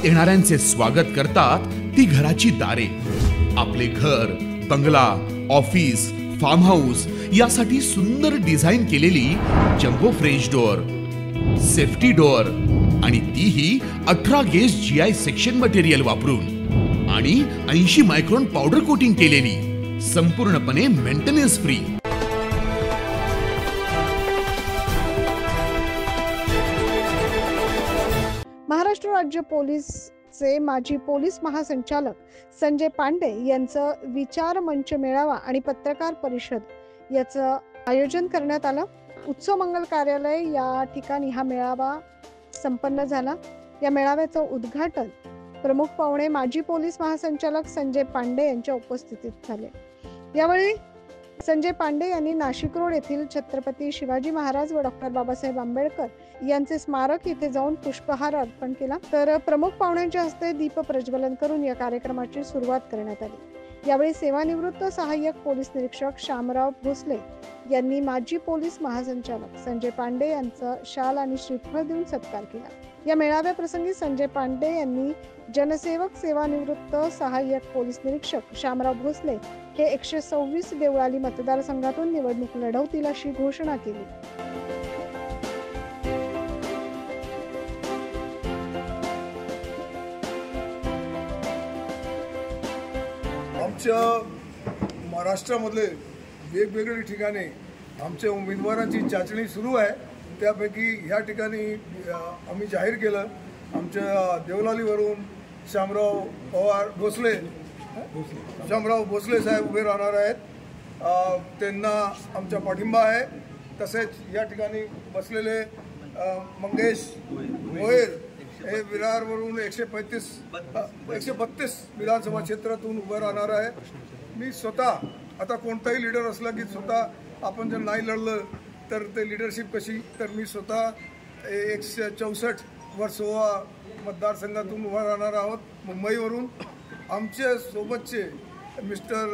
येणाऱ्यांचे स्वागत करतात ती घराची दारे। आपले घर, बंगला, ऑफिस, फार्म हाऊस यासाठी सुंदर डिझाईन केलेली jumbo French door, safety door आणि तीही 18 गेज GI सेक्शन मटेरियल वापरून आणि 80 मायक्रॉन पावडर कोटिंग केलेली, संपूर्णपणे मेंटेनन्स फ्री। महाराष्ट्र राज्य पोलीसचे माजी पोलीस महासंचालक संजय पांडे यांचं विचार मंच मेळावा आणि पत्रकार परिषद याचं आयोजन करण्यात आलं। उत्सव मंगल कार्यालय या ठिकाणी हा मेळावा संपन्न झाला। या मेळाव्याचं उद्घाटन प्रमुख पाहुणे माजी पोलीस महासंचालक संजय पांडे यांच्या उपस्थितीत झाले। यावेळी संजय पांडे यांनी नाशिक रोड येथील छत्रपती शिवाजी महाराज व डॉक्टर बाबासाहेब आंबेडकर यांचे स्मारक इथे जाऊन पुष्पहार अर्पण केला। तर प्रमुख पाहुण्यांच्या हस्ते दीप प्रज्वलन करून या कार्यक्रमाची सुरुवात करण्यात आली। यावेळी सेवानिवृत्त सहाय्यक पोलीस निरीक्षक शामराव भोसले यांनी माजी पोलीस महासंचालक संजय पांडे यांचा शाल आणि श्रीफळ देऊन सत्कार केला। या मेळाव्याप्रसंगी संजय पांडे यांनी जनसेवक सेवानिवृत्त सहाय्यक पोलीस निरीक्षक शामराव भोसले हे 126 देवळाली मतदारसंघातून निवडणूक लढवतील अशी घोषणा केली। आमच्या महाराष्ट्रामधले वेगवेगळ्या ठिकाणी आमच्या उमेदवारांची चाचणी सुरू आहे। त्यापैकी ह्या ठिकाणी आम्ही जाहीर केलं आमच्या देवलालीवरून शामराव भोसले साहेब उभे राहणार आहेत। त्यांना आमचा पाठिंबा आहे। तसेच या ठिकाणी बसलेले मंगेश गोयल हे विरारवरून 132 विधानसभा क्षेत्रातून उभं राहणार आहे। मी स्वतः आता कोणताही लीडर असला की स्वतः आपण जर नाही लढलं तर ते लीडरशिप कशी, तर मी स्वतः 164 वर्सोवा मतदारसंघातून उभा राहणार आहोत। मुंबईवरून आमच्या सोबतचे मिस्टर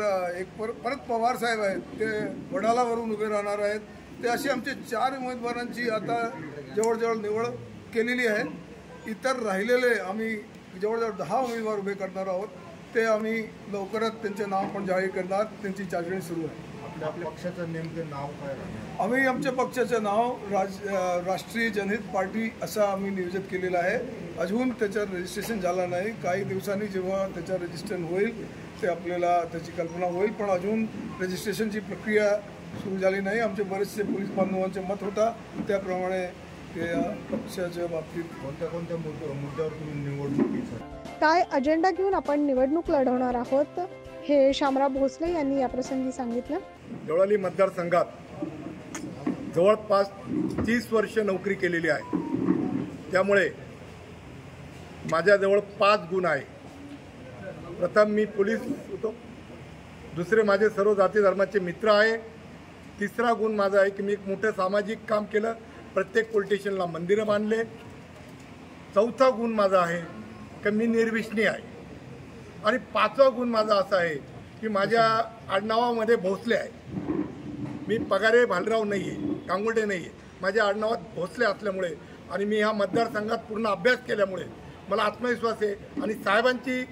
परत पवार साहेब आहेत, ते वडालावरून उभे राहणार आहेत। ते असे आमचे 4 उमेदवारांची आता जवळजवळ निवड केलेली आहे। इतर राहिलेले आम्ही जवळजवळ 10 उमेदवार उभे करणार आहोत। ते आम्ही लवकरच त्यांचे नाव पण जाहीर करणार। त्यांची चाचणी सुरू आहे। आपल्या पक्षाचं नेमकं नाव काय आहे? आम्ही आमच्या पक्षाचं नाव राष्ट्रीय जनहित पार्टी असं आम्ही नियोजित केलेलं आहे। अजून त्याचं रजिस्ट्रेशन झालं नाही। काही दिवसांनी जेव्हा त्याचं रजिस्ट्रेशन होईल ते आपल्याला त्याची कल्पना होईल, पण अजून रजिस्ट्रेशनची प्रक्रिया सुरू झाली नाही। आमचे बरेचसे पोलीस बांधवांचे मत होता त्याप्रमाणे पक्षाच्या बाबतीत कोणत्या मुद्द्यावर तुम्ही निवडणूक काय अजेंडा घेऊन आपण निवडणूक लढवणार आहोत हे शामराव भोसले यांनी याप्रसंगी सांगितलं। देवळाली मतदारसंघात जवळपास 30 वर्ष नोकरी केलेली आहे। त्यामुळे माझ्याजवळ 5 गुण आहे। प्रथम मी पोलीस होतो, दुसरे माझे सर्व जाती धर्माचे मित्र आहे, तिसरा गुण माझा आहे की मी एक मोठं सामाजिक काम केलं, प्रत्येक पोलीस स्टेशनला मंदिरं बांधले, चौथा गुण माझा आहे की मी निर्व्यसनी आहे, आणि 5वा गुण माझा असा आहे की माझ्या आडनावामध्ये भोसले आहे। मी पगारे भालराव नाही आहे, कांगोटे नाही आहे, माझ्या आडनावात भोसले असल्यामुळे आणि मी ह्या मतदारसंघात पूर्ण अभ्यास केल्यामुळे मला आत्मविश्वास आहे। आणि साहेबांची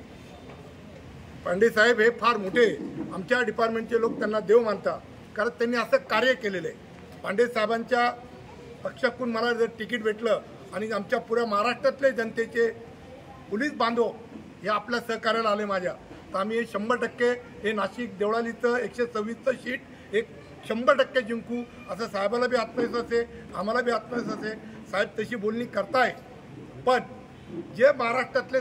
पांडे साहेब हे फार मोठे, आमच्या डिपार्टमेंटचे लोक त्यांना देव मानतात, कारण त्यांनी असं कार्य केलेलं आहे। पांडे साहेबांच्या पक्षातून मला जर तिकीट भेटलं आणि आमच्या पुऱ्या महाराष्ट्रातले जनतेचे पोलीस बांधव हे आपल्या सहकार्याला आले माझ्या, तर आम्ही 100% हे नाशिक देवळालीचं 126चं सीट एक 100% जिंकू असं साहेबाला बी आत्मविश्वास आहे, आम्हाला बी आत्मविश्वास आहे। साहेब तशी बोलणी करताय, पण जे महाराष्ट्रातले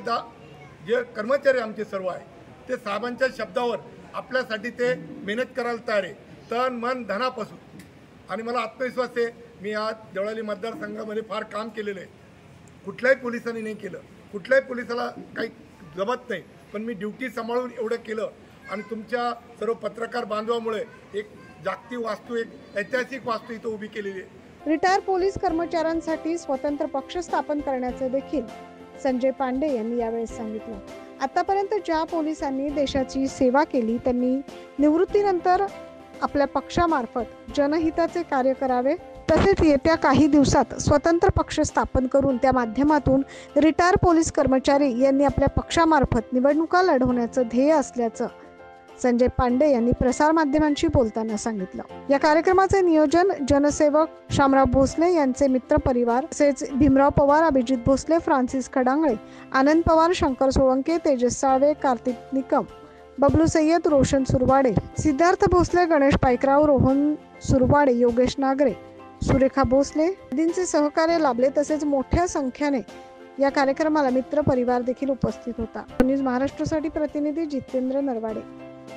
जे कर्मचारी आमचे सर्व आहे ते साहेबांच्या शब्दावर आपल्यासाठी ते मेहनत करायला तयार आहे, तन मन धनापासून। आणि मला आत्मविश्वास आहे, मी आज देवळाली मतदारसंघामध्ये फार काम केलेलं आहे। कुठल्याही पोलिसांनी नाही केलं, कुठल्याही पोलिसाला काही जमत नाही, पण मी ड्युटी सांभाळून एवढं केलं। आणि तुमच्या सर्व पत्रकार बांधवामुळे एक जागतिक वास्तू, एक ऐतिहासिक वास्तू इथं उभी केलेली आहे। रिटायर पोलीस कर्मचाऱ्यांसाठी स्वतंत्र पक्ष स्थापन करण्याचे देखील संजय पांडे यांनी यावेळी सांगितलं। आतापर्यंत ज्या पोलिसांनी देशाची सेवा केली त्यांनी निवृत्तीनंतर आपल्या पक्षामार्फत जनहिताचे कार्य करावे तसेच येत्या काही दिवसात स्वतंत्र पक्ष स्थापन करून त्या माध्यमातून रिटायर पोलीस कर्मचारी यांनी आपल्या पक्षामार्फत निवडणुका लढवण्याचं ध्येय असल्याचं संजय पांडे यांनी प्रसारमाध्यमांशी बोलताना सांगितलं. या कार्यक्रमाचे नियोजन जनसेवक शामराव भोसले यांचे मित्र परिवार तसेच भीमराव पवार, अभिजित भोसले, फ्रान्सिस खडांगळे, आनंद पवार, शंकर सोळंके, तेजस साळवे, कार्तिक निकम, बबलू सय्यद, रोशन सुरवाडे, सिद्धार्थ भोसले, गणेश पाईकराव, रोहन सुरवाडे, योगेश नागरे, सुरेखा भोसले आदींचे सहकार्य लाभले. तसेच मोठ्या संख्येने या कार्यक्रमाला मित्र परिवार देखील उपस्थित होता. न्यूज महाराष्ट्रासाठी प्रतिनिधी जितेंद्र नरवाडे.